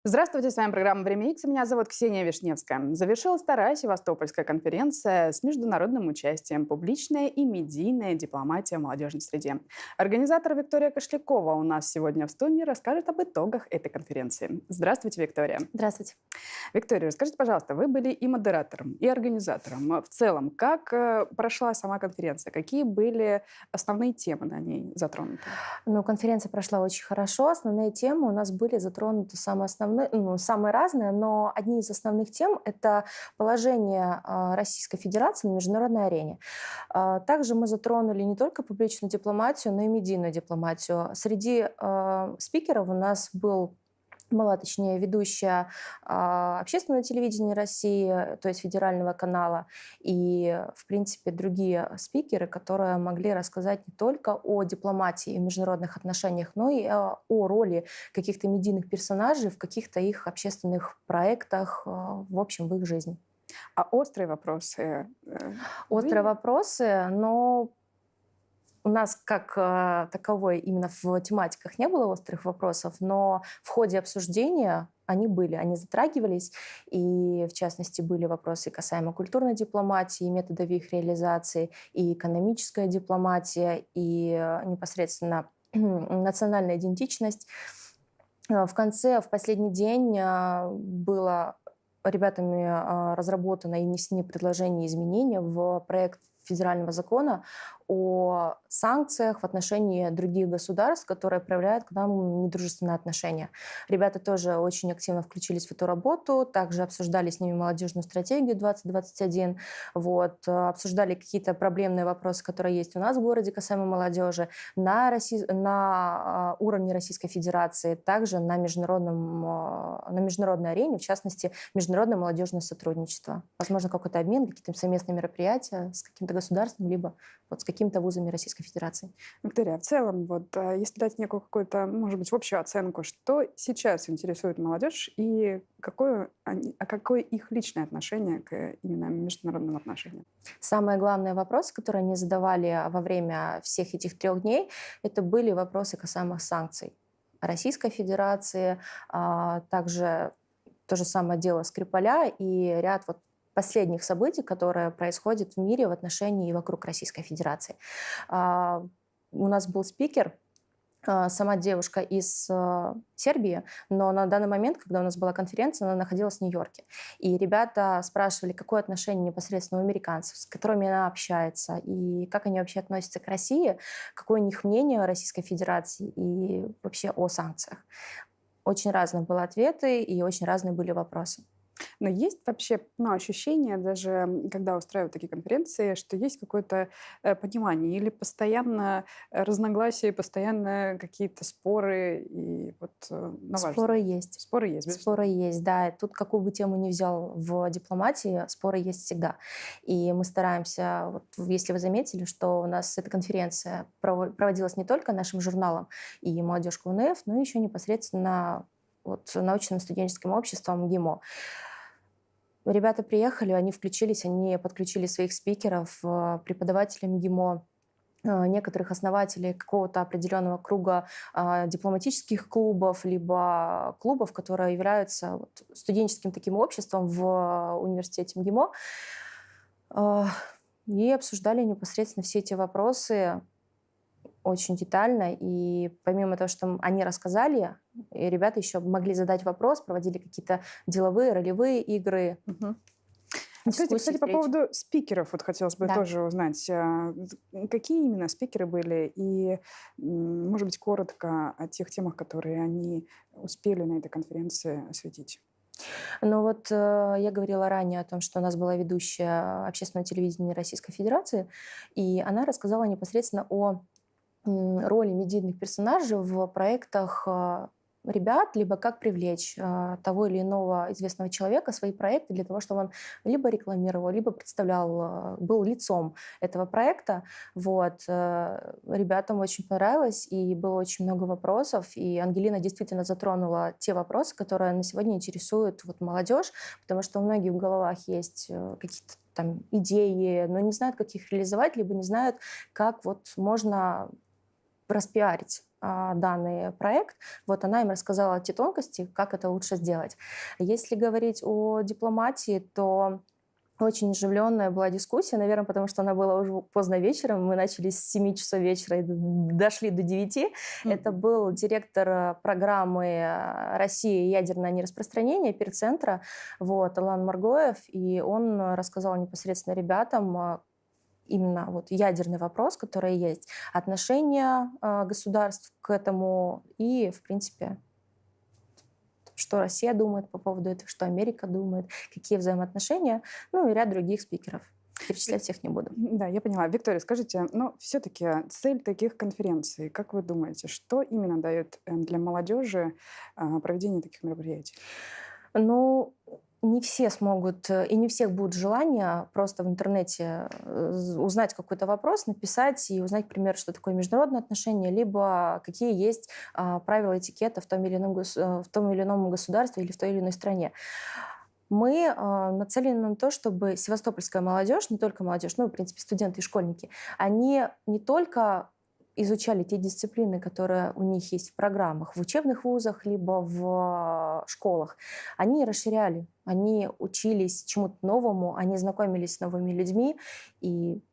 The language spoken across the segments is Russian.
Здравствуйте, с вами программа «Время Икс». Меня зовут Ксения Вишневская. Завершилась вторая Севастопольская конференция с международным участием «Публичная и медийная дипломатия в молодежной среде». Организатор Виктория Кошлякова у нас сегодня в студии расскажет об итогах этой конференции. Здравствуйте, Виктория. Здравствуйте. Виктория, расскажите, пожалуйста, вы были и модератором, и организатором. В целом, как прошла сама конференция? Какие были основные темы на ней затронуты? Ну, конференция прошла очень хорошо. Основные темы у нас были затронуты самые основные, самые разные, но одни из основных тем — это положение Российской Федерации на международной арене. Также мы затронули не только публичную дипломатию, но и медийную дипломатию. Среди спикеров у нас была, точнее, ведущая общественного телевидения России, то есть федерального канала, и, в принципе, другие спикеры, которые могли рассказать не только о дипломатии и международных отношениях, но и о роли каких-то медийных персонажей в каких-то их общественных проектах, в общем, в их жизни. А острые вопросы Острые были? вопросы, но у нас как таковой именно в тематиках не было острых вопросов, но в ходе обсуждения они были, они затрагивались, и в частности были вопросы касаемо культурной дипломатии, методов их реализации, и экономическая дипломатия, и непосредственно национальная идентичность. В конце, в последний день было ребятами разработано и внесены предложения изменения в проект федерального закона о санкциях в отношении других государств, которые проявляют к нам недружественные отношения. Ребята тоже очень активно включились в эту работу, также обсуждали с ними молодежную стратегию 2021, обсуждали какие-то проблемные вопросы, которые есть у нас в городе касаемо молодежи, на уровне Российской Федерации, также на международной арене, в частности, международное молодежное сотрудничество. Возможно, какой-то обмен, какие-то совместные мероприятия с каким-то государством, либо с какими-то вузами Российской Федерации. Виктория, в целом, если дать некую какую-то, может быть, общую оценку, что сейчас интересует молодежь и какое их личное отношение к именно международным отношениям? Самый главный вопрос, который они задавали во время всех этих 3 дней, это были вопросы касаемо санкций Российской Федерации, также то же самое дело Скрипаля и ряд последних событий, которые происходят в мире в отношении и вокруг Российской Федерации. У нас был спикер, сама девушка из Сербии, но на данный момент, когда у нас была конференция, она находилась в Нью-Йорке. И ребята спрашивали, какое отношение непосредственно у американцев, с которыми она общается, и как они вообще относятся к России, какое у них мнение о Российской Федерации и вообще о санкциях. Очень разные были ответы и очень разные были вопросы. Но есть вообще ощущение, даже когда устраивают такие конференции, что есть какое-то понимание или постоянно разногласия, постоянно какие-то споры, и на ваш Споры взгляд? есть. Споры есть, Споры безусловно. есть, да. И тут какую бы тему ни взял в дипломатии, споры есть всегда. И мы стараемся, если вы заметили, что у нас эта конференция проводилась не только нашим журналом и «Молодежка УНФ», но еще непосредственно научным студенческим обществом ГИМО. Ребята приехали, они включились, они подключили своих спикеров, преподавателей МГИМО, некоторых основателей какого-то определенного круга дипломатических клубов, либо клубов, которые являются студенческим таким обществом в университете МГИМО, и обсуждали непосредственно все эти вопросы очень детально. И помимо того, что они рассказали, и ребята еще могли задать вопрос, проводили какие-то деловые, ролевые игры, Мгм. Скажите, дискуссии, кстати, по встречи. поводу спикеров, хотелось бы Да. тоже узнать, какие именно спикеры были, и, может быть, коротко о тех темах, которые они успели на этой конференции осветить. Я говорила ранее о том, что у нас была ведущая общественного телевидения Российской Федерации, и она рассказала непосредственно о роли медийных персонажей в проектах ребят, либо как привлечь того или иного известного человека в свои проекты для того, чтобы он либо рекламировал, либо представлял, был лицом этого проекта. Ребятам очень понравилось, и было очень много вопросов, и Ангелина действительно затронула те вопросы, которые на сегодня интересуют молодежь, потому что у многих в головах есть какие-то там идеи, но не знают, как их реализовать, либо не знают, как можно распиарить данный проект. Вот она им рассказала те тонкости, как это лучше сделать. Если говорить о дипломатии, то очень оживленная была дискуссия, наверное, потому что она была уже поздно вечером. Мы начали с 7 часов вечера и дошли до 9. Это Мгм. был директор программы «Россия. Ядерное нераспространение» Перцентра, вот, Алан Маргоев, и он рассказал непосредственно ребятам именно вот ядерный вопрос, который есть, отношение государств к этому и, в принципе, что Россия думает по поводу этого, что Америка думает, какие взаимоотношения, ну и ряд других спикеров. Э, Перечислять всех не буду. Да, я поняла. Виктория, скажите, но все-таки цель таких конференций, как вы думаете, что именно дает для молодежи проведение таких мероприятий? Ну, не все смогут, и не у всех будет желание просто в интернете узнать какой-то вопрос, написать и узнать, к примеру, что такое международные отношения, либо какие есть правила этикета в том или ином, в том или ином государстве или в той или иной стране. Мы нацелены на то, чтобы севастопольская молодежь, не только молодежь, ну, в принципе, студенты и школьники, они не только изучали те дисциплины, которые у них есть в программах, в учебных вузах, либо в школах. Они расширяли, они учились чему-то новому, они знакомились с новыми людьми, и,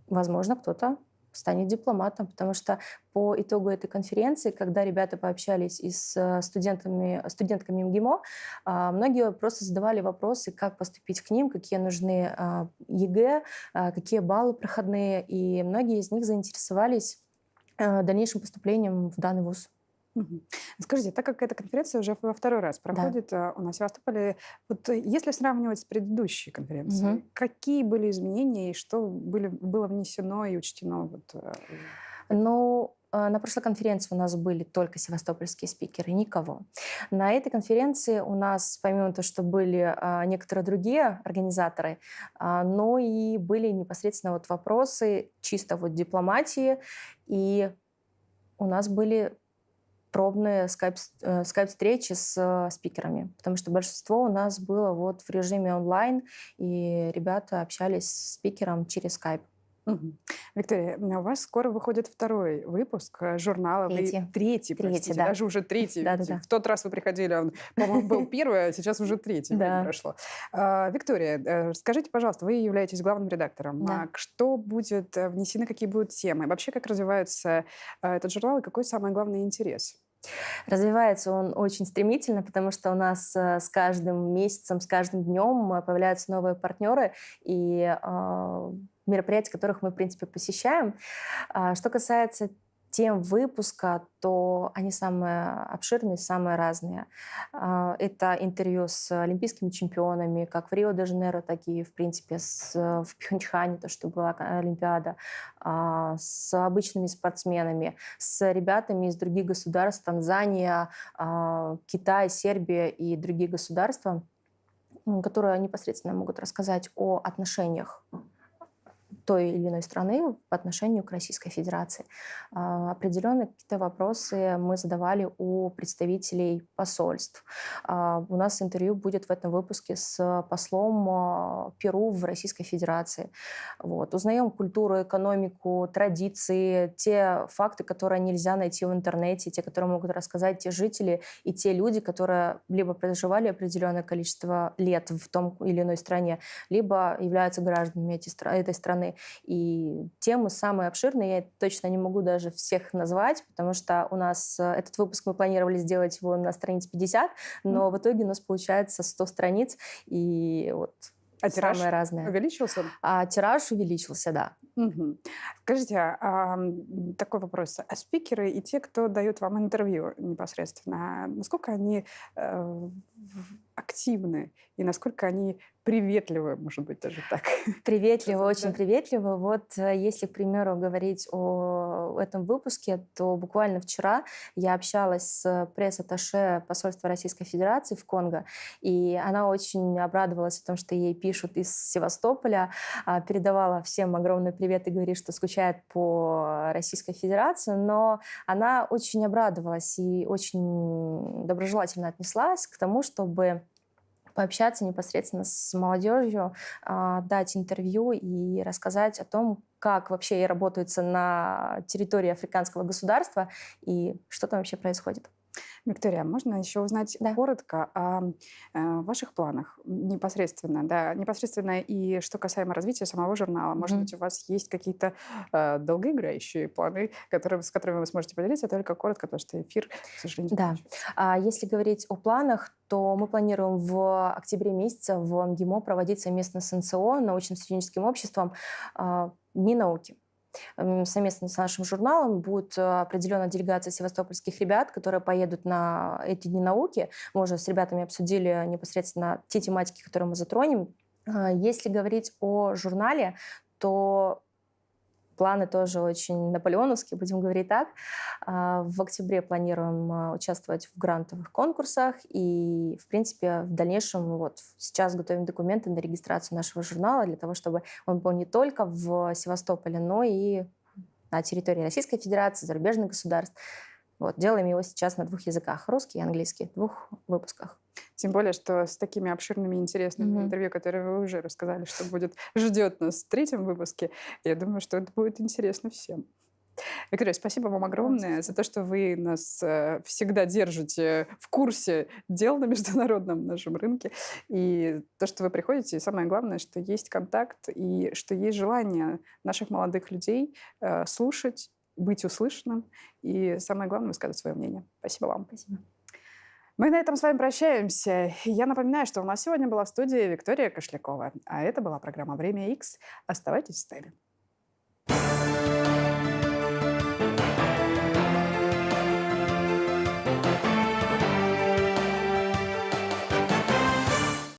возможно, кто-то станет дипломатом, потому что по итогу этой конференции, когда ребята пообщались и с студентками МГИМО, многие просто задавали вопросы, как поступить к ним, какие нужны ЕГЭ, какие баллы проходные, и многие из них заинтересовались дальнейшим поступлением в данный вуз. Мгм. Скажите, так как эта конференция уже во второй раз Да. проходит у нас в Севастополе, вот если сравнивать с предыдущей Мгм. конференцией, какие были изменения и что было внесено и учтено в это? Ну, на прошлой конференции у нас были только севастопольские спикеры, никого. На этой конференции у нас, помимо того, что были некоторые другие организаторы, но и были непосредственно вот вопросы чисто вот дипломатии, и у нас были пробные скайп-встречи с спикерами, потому что большинство у нас было вот в режиме онлайн, и ребята общались с спикером через скайп. Мгм. Виктория, у вас скоро выходит второй выпуск журнала. Вы Третий. третий, Третий, простите, да. даже уже третий. Видите, Да-да-да. в тот раз вы приходили, он, по-моему, был первый, а сейчас уже третий, время Да, прошло. Виктория, скажите, пожалуйста, вы являетесь главным редактором. да. Что будет внесены, какие будут темы? Вообще, как развивается этот журнал и какой самый главный интерес? Развивается он очень стремительно, потому что у нас с каждым месяцем, с каждым днем появляются новые партнеры и мероприятия, которых мы, в принципе, посещаем. Что касается тем выпуска, то они самые обширные, самые разные. Это интервью с олимпийскими чемпионами, как в Рио-де-Жанейро, так и, в принципе, в Пхенчхане, то, что была Олимпиада, с обычными спортсменами, с ребятами из других государств, Танзания, Китай, Сербия и другие государства, которые непосредственно могут рассказать о отношениях той или иной страны по отношению к Российской Федерации. Определенные какие-то вопросы мы задавали у представителей посольств. У нас интервью будет в этом выпуске с послом Перу в Российской Федерации. Вот. Узнаем культуру, экономику, традиции, те факты, которые нельзя найти в интернете, те, которые могут рассказать те жители и те люди, которые либо проживали определенное количество лет в том или иной стране, либо являются гражданами этой страны. И темы самые обширные, я точно не могу даже всех назвать, потому что у нас этот выпуск мы планировали сделать его на страниц 50, но в итоге у нас получается 100 страниц, и вот А самое тираж разное. увеличился? Тираж увеличился, да. Мгм. Скажите, такой вопрос. А спикеры и те, кто дают вам интервью непосредственно, насколько они э, активны и насколько они приветливы, может быть, даже так? Приветливо, сказать, очень да? приветливо. Вот если, к примеру, говорить о этом выпуске, то буквально вчера я общалась с пресс-атташе посольства Российской Федерации в Конго, и она очень обрадовалась о том, что ей пишут из Севастополя, передавала всем огромный привет и говорит, что скучает по Российской Федерации, но она очень обрадовалась и очень доброжелательно отнеслась к тому, чтобы пообщаться непосредственно с молодежью, дать интервью и рассказать о том, как вообще работается на территории африканского государства и что там вообще происходит. Виктория, можно еще узнать Да. коротко о ваших планах непосредственно, да, непосредственно и что касаемо развития самого журнала. Может Мгм. быть, у вас есть какие-то долгоиграющие планы, с которыми вы сможете поделиться, только коротко, потому что эфир, к сожалению, Да. заканчивается. Если говорить о планах, то мы планируем в октябре месяце в МГИМО проводить совместно с НСО, научно-студенческим обществом, Дни науки. Совместно с нашим журналом будет определенная делегация севастопольских ребят, которые поедут на эти Дни науки. Мы уже с ребятами обсудили непосредственно те тематики, которые мы затронем. Если говорить о журнале, то планы тоже очень наполеоновские, будем говорить так. В октябре планируем участвовать в грантовых конкурсах и, в принципе, в дальнейшем вот сейчас готовим документы на регистрацию нашего журнала для того, чтобы он был не только в Севастополе, но и на территории Российской Федерации, зарубежных государств. Вот, делаем его сейчас на 2 языках, русский и английский, в 2 выпусках. Тем более, что с такими обширными и интересными Мгм. интервью, которые вы уже рассказали, что ждет нас в 3-м выпуске, я думаю, что это будет интересно всем. Виктория, спасибо вам Вам огромное за спасибо. то, что вы нас всегда держите в курсе дел на международном нашем рынке. И то, что вы приходите, и самое главное, что есть контакт и что есть желание наших молодых людей слушать, быть услышанным. И самое главное, высказать свое мнение. Спасибо вам. Спасибо. Мы на этом с вами прощаемся. Я напоминаю, что у нас сегодня была в студии Виктория Кошлякова. А это была программа «Время X». Оставайтесь с нами.